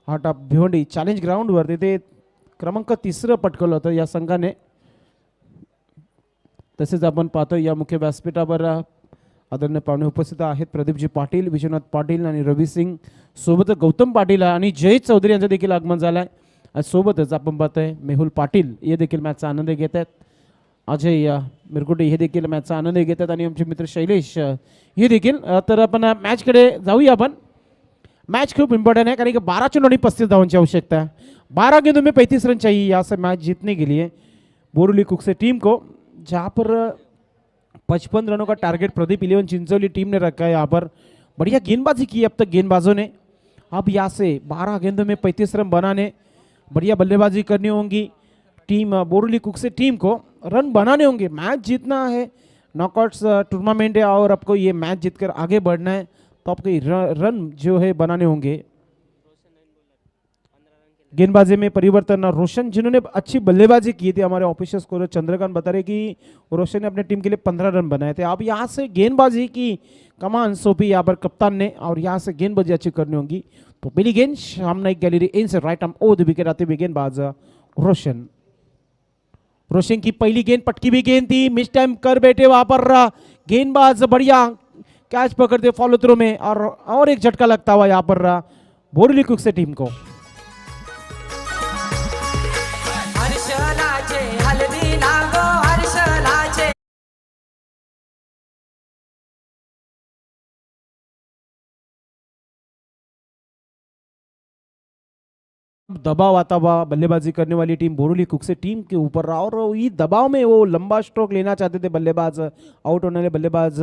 हार्ट ऑफ भिवंडी चॅलेंज ग्राउंडवर, तिथे क्रमांक 3 पटकवलं होतं या संघाने. तसेच आपण पाहतो या मुख्य व्यासपीठावर आदरणीय पाहुणे उपस्थित आहेत. प्रदीपजी पाटील, विश्वनाथ पाटील आणि रवी सिंग, सोबतच गौतम पाटील आणि जय चौधरी यांचं देखील आगमन झालं आहे. आणि सोबतच आपण पाहतोय मेहुल पाटील हे देखील मॅचचा आनंद घेत आहेत. अजय मिरकुटे हे देखील मॅचचा आनंद घेत आहेत आणि आमचे मित्र शैलेश हे देखील. तर आपण मॅचकडे जाऊया. आपण मैच खूब इंपॉर्टेंट है, कारण कि 12 चुनौती नहीं 35 धावन की आवश्यकता है. 12 गेंदों में 35 रन चाहिए यहाँ से मैच जीतने के लिए बोरुली कुक्से टीम को, जहाँ पर 55 रनों का टारगेट प्रदीप 11 चिंचोली टीम ने रखा है. यहाँ पर बढ़िया गेंदबाजी की अब तक गेंदबाजों ने. अब यहाँ से 12 गेंदों में 35 रन बनाने, बढ़िया बल्लेबाजी करनी होंगी टीम बोरुली कुक्से टीम को. रन बनाने होंगे, मैच जीतना है. नॉकआउट्स टूर्नामेंट है और आपको ये मैच जीतकर आगे बढ़ना है, तो आपको रन जो है बनाने होंगे. गेंदबाजी में परिवर्तन, रोशन जिन्होंने अच्छी बल्लेबाजी की थी, हमारे ऑफिशियल स्कोरर चंद्रकांत बता रहे कि रोशन ने अपने टीम के लिए 15 रन बनाए थे. अब यहाँ से गेंदबाजी की कमान सौंपी यहाँ पर कप्तान ने, और यहाँ से गेंदबाजी अच्छी करनी होगी. तो पहली गेंद सामने gallery in say right arm over the wicket आते हुए गेंदबाज रोशन. रोशन की पहली गेंद पटकी भी गेंद थी, मिस टाइम कर बैठे वहां पर गेंदबाज, बढ़िया कैच पकड़ते फॉलो थ्रू में, और एक झटका लगता हुआ यहाँ पर बोरुली कुक्से टीम को. दबाव आता हुआ बल्लेबाजी करने वाली टीम बोरुली कुक्से टीम के ऊपर, और ये दबाव में वो लंबा स्ट्रोक लेना चाहते थे बल्लेबाज, आउट होने वाले बल्लेबाज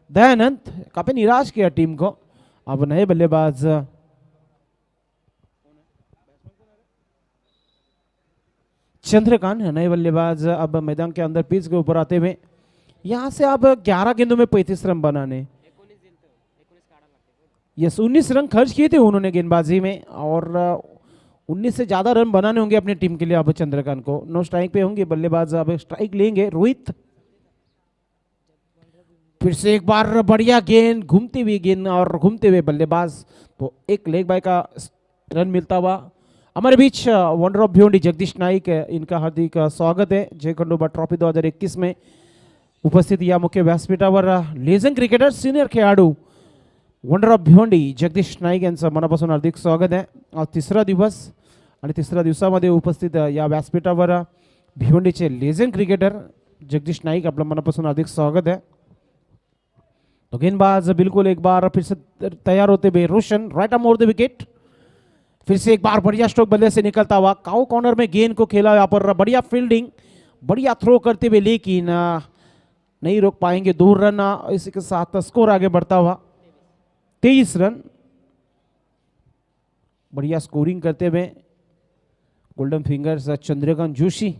दयानंद, काफी निराश किया टीम को. अब नए बल्लेबाज चंद्रकांत, नए बल्लेबाज अब मैदान के अंदर पिच के ऊपर आते हुए. यहां से अब 11 गेंदों में 35 रन बनाने. यस, 19 रन खर्च किए थे उन्होंने गेंदबाजी में, और 19 से ज्यादा रन बनाने होंगे अपनी टीम के लिए अब चंद्रकांत को. नो स्ट्राइक पे होंगे बल्लेबाज, अब स्ट्राइक लेंगे रोहित. फिर से एक बार बढ़िया गेंद, घूमती हुई गेंद और घूमते हुए बल्लेबाज, तो एक लेग बाय का रन मिलता हुआ. हमारे beach wonder of Bhiwandi Jagdish Naik, इनका हार्दिक स्वागत है. जय खंडोबा ट्रॉफी 2021 में उपस्थित या मुख्य व्यासपीठावर लेजेंड क्रिकेटर, सीनियर खेळाडू वंडर ऑफ भिवंडी जगदीश नाईक यांचं मनापासून हार्दिक स्वागत आहे. आज तिसरा दिवस आणि तिसऱ्या दिवसामध्ये उपस्थित या व्यासपीठावर भिवंडीचे लेजेंड क्रिकेटर जगदीश नाईक, आपलं मनापासून हार्दिक स्वागत है. तो गेंदबाज बिल्कुल एक बार फिर से तैयार होते हुए Roshan, right arm over the wicket. फिर से एक बार बढ़िया स्ट्रोक बल्ले से निकलता हुआ, काउ कॉर्नर में गेंद को खेला. यहाँ पर बढ़िया फील्डिंग, बढ़िया थ्रो करते हुए, लेकिन नहीं रोक पाएंगे. 2 रन, इसी के साथ स्कोर आगे बढ़ता हुआ 23 रन. बढ़िया स्कोरिंग करते हुए गोल्डन फिंगर्स चंद्रकांत जोशी.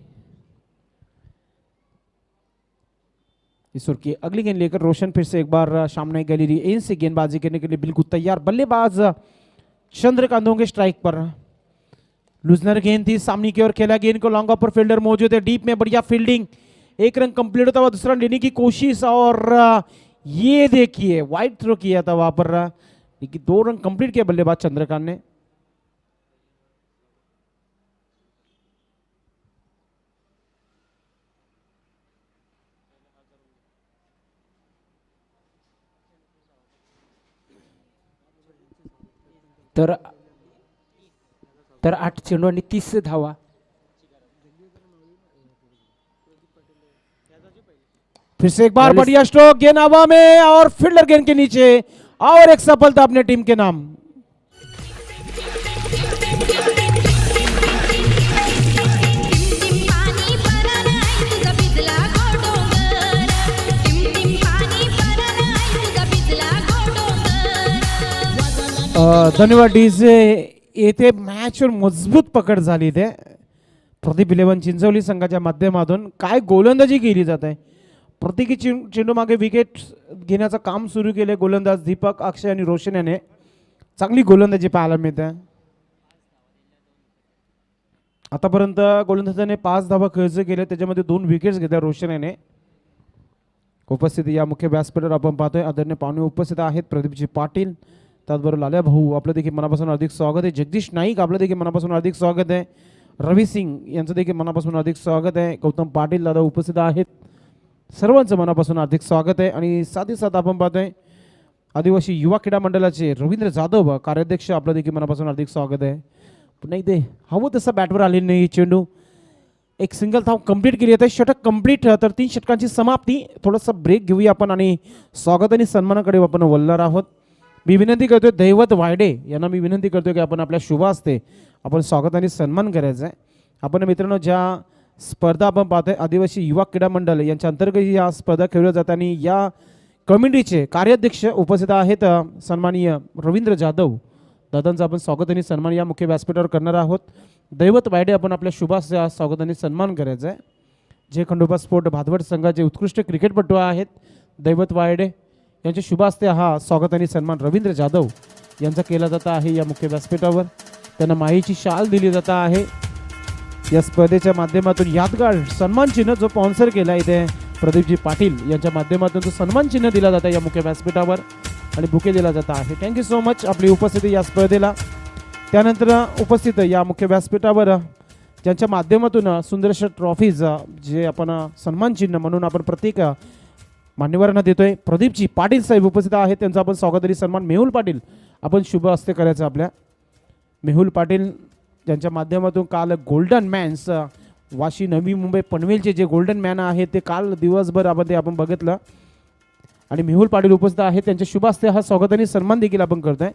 इस ओवर की अगली गेंद लेकर रोशन फिर से एक बार सामने गैलरी एन से गेंदबाजी करने के लिए बिल्कुल तैयार. बल्लेबाज चंद्रकांत होंगे स्ट्राइक पर. लूजनर गेंद थी, सामने की ओर खेला गेंद को, लॉन्ग ऑफ पर फील्डर मौजूद है डीप में, बढ़िया फील्डिंग. एक रन कंप्लीट होता हुआ, दूसरा लेने की कोशिश, और ये देखिए वाइड थ्रो किया था वहां पर, लेकिन 2 रन कंप्लीट किया बल्लेबाज चंद्रकांत ने. तर 8 चेंडू आणि 30 धावा. फिर से एक बार बढ़िया स्ट्रोक, गेंद हवा में और फील्डर गेंद के नीचे, और एक सफलता अपने टीम के नाम. धन्यवाद डीजे. येथे मॅचवर मजबूत पकड झाली ते प्रदीप 11 चिंचवली संघाच्या माध्यमातून. काय गोलंदाजी केली जात आहे. प्रत्येकी चेंडू मागे विकेट घेण्याचं काम सुरू केले गोलंदाज दीपक, अक्षय आणि रोशन याने. चांगली गोलंदाजी पाहायला मिळते. आतापर्यंत गोलंदाजाने 5 धावा खर्च केल्या, त्याच्यामध्ये 2 विकेट्स घेतल्या रोशन याने. उपस्थित या मुख्य व्यासपीठावर आपण पाहतोय आदरणीय पाहुणे उपस्थित आहेत. प्रदीपजी पाटील, त्याचबरोबर लाल्या भाऊ आपलं देखील मनापासून हार्दिक स्वागत आहे. जगदीश नाईक आपलं देखील मनापासून हार्दिक स्वागत आहे. रवी सिंग यांचं देखील मनापासून हार्दिक स्वागत आहे. गौतम पाटील दादा उपस्थित आहेत. सर्वांचं मनापासून हार्दिक स्वागत आहे. आणि साथ साथ आपण पाहतोय आदिवासी युवा क्रीडा मंडळाचे रवींद्र जाधव कार्याध्यक्ष आपलं देखील मनापासून हार्दिक स्वागत आहे. नाही ते हवं तसं बॅटवर आलेलं नाही चेंडू. एक सिंगल धाव कंप्लीट केली आहे. षटक कंप्लीट, तर 3 षटकांची समाप्ती. थोडंसं ब्रेक घेऊया आपण आणि स्वागत आणि सन्मानाकडे आपण वळणार आहोत. मी विनंती करतोय दैवत वायडे यांना मी विनंती करतोय की आपण आपल्या शुभ हस्ते आपण स्वागत आणि सन्मान करायचा आहे. आपण मित्रांनो ज्या स्पर्धा आपण पाहतोय आदिवासी युवा क्रीडा मंडळ यांच्या अंतर्गत या स्पर्धा खेळल्या जातात आणि या कमिटीचे कार्याध्यक्ष उपस्थित आहेत सन्माननीय रवींद्र जाधव दादांचा आपण स्वागत आणि सन्मान या मुख्य व्यासपीठावर करणार आहोत. दैवत वायडे आपण आपल्या शुभ हस्ते स्वागत आणि सन्मान करायचा आहे. जे खंडोबा स्पोर्ट भादवड संघाचे उत्कृष्ट क्रिकेटपटू आहेत दैवत वायडे यांच्या शुभ हस्ते हा स्वागत आणि सन्मान रवींद्र जाधव यांचा केला जात आहे या मुख्य व्यासपीठावर. त्यांना माहीची शाल दिली जात आहे. या स्पर्धेच्या माध्यमातून यादगार सन्मान चिन्ह जो स्पॉन्सर केला इथे प्रदीपजी पाटील यांच्या माध्यमातून जो सन्मान चिन्ह दिला जातं या मुख्य व्यासपीठावर आणि बुके दिला जात आहे. थँक्यू सो मच आपली उपस्थिती या स्पर्धेला. त्यानंतर उपस्थित या मुख्य व्यासपीठावर ज्यांच्या माध्यमातून सुंदरशा ट्रॉफीज जे आपण सन्मान चिन्ह म्हणून आपण प्रत्येक मान्यवरांना देतोय. प्रदीपजी पाटील साहेब उपस्थित आहेत. त्यांचा आपण स्वागत आणि सन्मान मेहुल पाटील आपण शुभ हस्ते करायचं आपल्या. मेहुल पाटील ज्यांच्या माध्यमातून काल गोल्डन मॅन्स वाशी नवी मुंबई पनवेलचे जे गोल्डन मॅन आहेत ते काल दिवसभर आपण बघितलं आणि मेहुल पाटील उपस्थित आहेत. त्यांच्या शुभ हस्ते हा स्वागत आणि सन्मान देखील आपण करतोय.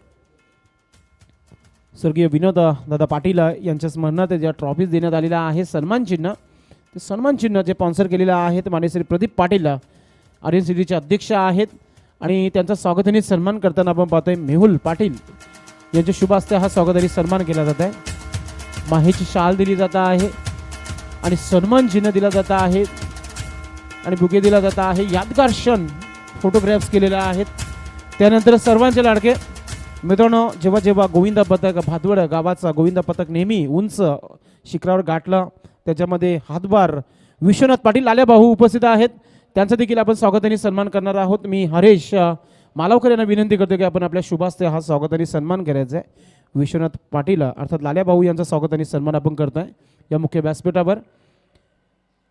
स्वर्गीय विनोद दादा पाटील यांच्या स्मरणार्थ ज्या ट्रॉफीज देण्यात आलेल्या आहे सन्मान चिन्ह, ते सन्मान चिन्ह जे स्पॉन्सर केलेलं आहे माननीय श्री प्रदीप पाटील आर्यन सिटीचे अध्यक्ष आहेत आणि त्यांचा स्वागत आणि सन्मान करताना आपण पाहतोय मेहुल पाटील यांच्या शुभ हस्ते हा स्वागत आणि सन्मान केला जात आहे. माहेची शाल दिली जात आहे आणि सन्मान चिन्ह दिला जात आहे आणि बुके दिला जात आहे. यादगार क्षण फोटोग्राफ्स केलेले आहेत. त्यानंतर सर्वांचे लाडके मित्रांनो जेव्हा जेव्हा गोविंदा पथक भादवड गावाचा गोविंदा पथक नेहमी उंच शिखरावर गाठलं त्याच्यामध्ये हातभार विश्वनाथ पाटील लाल्या भाऊ उपस्थित आहेत. त्यांचं देखील आपण स्वागत आणि सन्मान करणार आहोत. मी हरेश मालवकर यांना विनंती करतो की आपण आपल्या शुभ हस्ते हा स्वागत आणि सन्मान करायचा आहे. विश्वनाथ पाटील अर्थात लाल्या भाऊ यांचा स्वागत आणि सन्मान आपण करतोय या मुख्य व्यासपीठावर.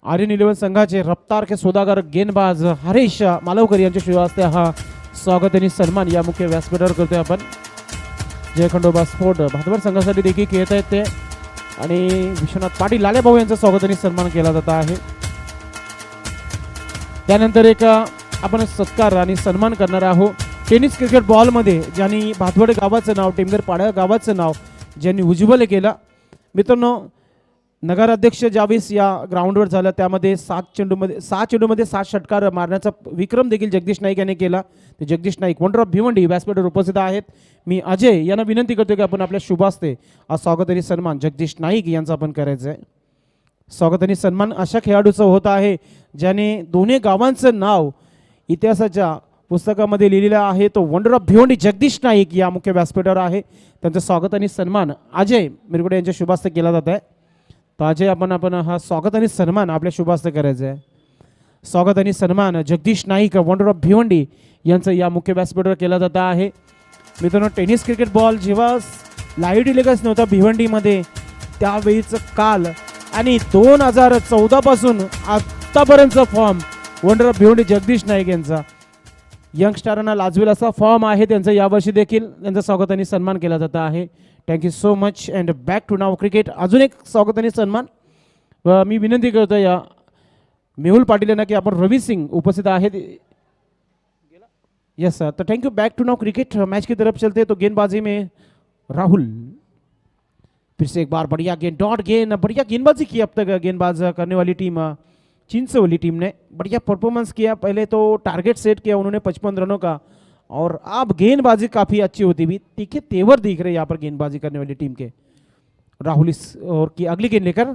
आर्यन 11 संघाचे रफ्तार के सौदागर गेंदबाज हरेश मालवकर यांच्या शुभ हस्ते हा स्वागत आणि सन्मान या मुख्य व्यासपीठावर करतोय आपण. जय खंडोबा स्पोर्ट भादवड संघासाठी देखील खेळत आहेत ते आणि विश्वनाथ पाटील लाल्या भाऊ यांचा स्वागत आणि सन्मान केला जात आहे. त्यानंतर एक आपण सत्कार आणि सन्मान करणार आहोत. टेनिस क्रिकेट बॉलमध्ये ज्यांनी भादवड गावाचं नाव टेमगर पाडा गावाचं नाव ज्यांनी उज्ज्वल केलं मित्रांनो, नगराध्यक्ष ज्यावेळेस या ग्राउंडवर झालं त्यामध्ये 6 चेंडूमध्ये 7 षटकार मारण्याचा विक्रम देखील जगदीश नाईक यांनी केला. ते जगदीश नाईक वंडर ऑफ भिवंडी व्यासपीठावर उपस्थित आहेत. मी अजय यांना विनंती करतो की आपण आपल्या शुभ हस्ते आज स्वागत आणि सन्मान जगदीश नाईक यांचा आपण करायचं आहे. स्वागत आणि सन्मान अशा खेळाडूचं होत आहे ज्याने दोन्ही गावांचं नाव इतिहासाच्या पुस्तकामध्ये लिहिलेलं आहे. तो वंडर ऑफ भिवंडी जगदीश नाईक या मुख्य व्यासपीठावर आहे. त्यांचं स्वागत आणि सन्मान अजय मिरगुडे यांच्या शुभ हस्ते केला जात आहे. तर अजय आपण हा स्वागत आणि सन्मान आपल्या शुभ हस्ते करायचं आहे. स्वागत आणि सन्मान जगदीश नाईक वंडर ऑफ भिवंडी यांचं या मुख्य व्यासपीठावर केला जात आहे. मित्रांनो टेनिस क्रिकेट बॉल जेव्हा लाईव्ह टेलिकास्ट नव्हता भिवंडीमध्ये त्यावेळीचं काल आणि 2014 पासून आत्तापर्यंतचा form wonder of Bhiwandi Jagdish Naik यांचा यंगस्टारांना लाजवेल असा फॉर्म आहे त्यांचा. यावर्षी देखील त्यांचं स्वागत आणि सन्मान केला जात आहे. Thank you so much and back to नाव क्रिकेट. अजून एक स्वागत आणि सन्मान मी विनंती करतो या मेहुल पाटील यांना की आपण रवी सिंग उपस्थित आहेत. Yes sir. तो thank you. Back to now cricket match की तरफ चलते तो गेंदबाजी में राहुल फिर से एक बार बढ़िया गेंद डॉट गेंद बढ़िया गेंदबाजी की अब तक गेंदबाज करने वाली टीम चिंचोली टीम ने बढ़िया परफॉर्मेंस किया. पहले तो टारगेट सेट किया उन्होंने 55 रनों का और अब गेंदबाजी काफ़ी अच्छी होती हुई तीखे तेवर दिख रहे यहाँ पर गेंदबाजी करने वाली टीम के. राहुल इस ओवर की अगली गेंद लेकर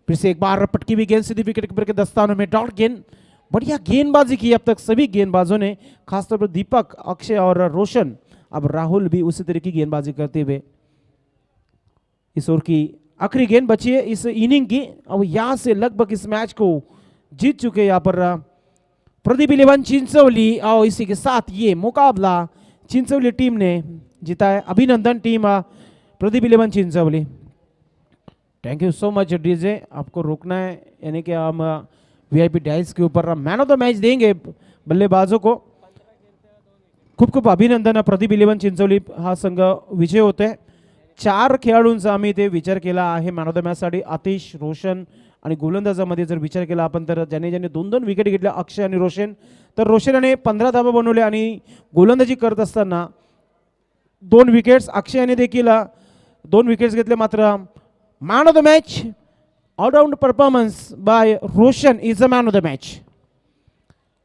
फिर से एक बार पटकी हुई गेंद सीधी विकेट कीपर के दस्तानों में डॉट गेंद. बढ़िया गेंदबाजी की अब तक सभी गेंदबाजों ने, खासतौर पर दीपक, अक्षय और रोशन. अब राहुल भी उसी तरह की गेंदबाजी करते हुए इस ओवर की आखिरी गेंद बची है इस इनिंग की। अब यहाँ से लगभग इस मैच को जीत चुके यहाँ पर प्रदीप इलेवन चिंचोली। और इसी के साथ ये मुकाबला चिंचोली टीम ने जीता है। अभिनंदन team Pradeep eleven Chincholi. Thank you so much DJ, आपको रोकना है, यानी कि हम वीआईपी डाइस के ऊपर मैन ऑफ द मैच देंगे बल्लेबाजों को। खूप खूप अभिनंदन, प्रदीप इलेवन चिंचोली हा संघ विजय होते। 4 खेळाडूंचा आम्ही ते विचार केला आहे मॅन ऑफ द मॅचसाठी। आतिश, रोशन आणि गोलंदाजामध्ये जर विचार केला आपण तर ज्याने ज्याने 2-2 विकेट घेतल्या, अक्षय आणि रोशन। तर रोशनने 15 धावा बनवले आणि गोलंदाजी करत असताना 2 विकेट्स, अक्षयने देखील 2 विकेट्स घेतले। मात्र man of the match allround performance by Roshan is a man of the match.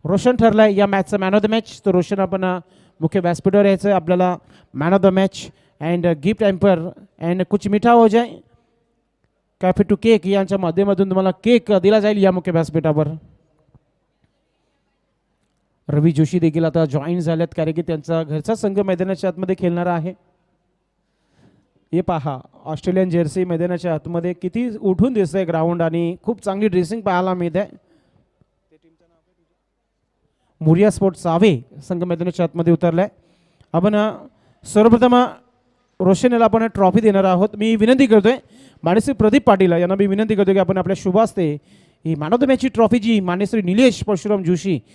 Roshan ठरलाय या मॅचचा मॅन ऑफ द मॅच। तो रोशन आपण मुख्य व्यासपीठावर यायचं आहे आपल्याला man of the match and gift hamper and कुछ मिठा हो जाए कॅफे टू केक यांच्या माध्यमातून तुम्हाला केक दिला जाईल या मुख्य व्यासपीठावर। रवी जोशी देखील आता जॉईन झालेत कारण की त्यांचा घरचा संघ मैदानाच्या आतमध्ये खेळणारा आहे। हे पहा ऑस्ट्रेलियन जर्सी मैदानाच्या आतमध्ये किती उठून दिसतंय ग्राउंड आणि खूप चांगली ड्रेसिंग पाहायला मिळते। मुरिया स्पोर्ट्स सावे संघ मैदानाच्या आतमध्ये उतरलाय। आपण सर्वप्रथम रोशन याला आपण ट्रॉफी देणार आहोत। मी विनंती करतोय मानसी प्रदीप पाटील यांना मी विनंती करतो की आपण आपल्या शुभ हस्ते ही मॅन ऑफ द मॅचची ट्रॉफी जी मान्यश्री निलेश परशुराम जोशी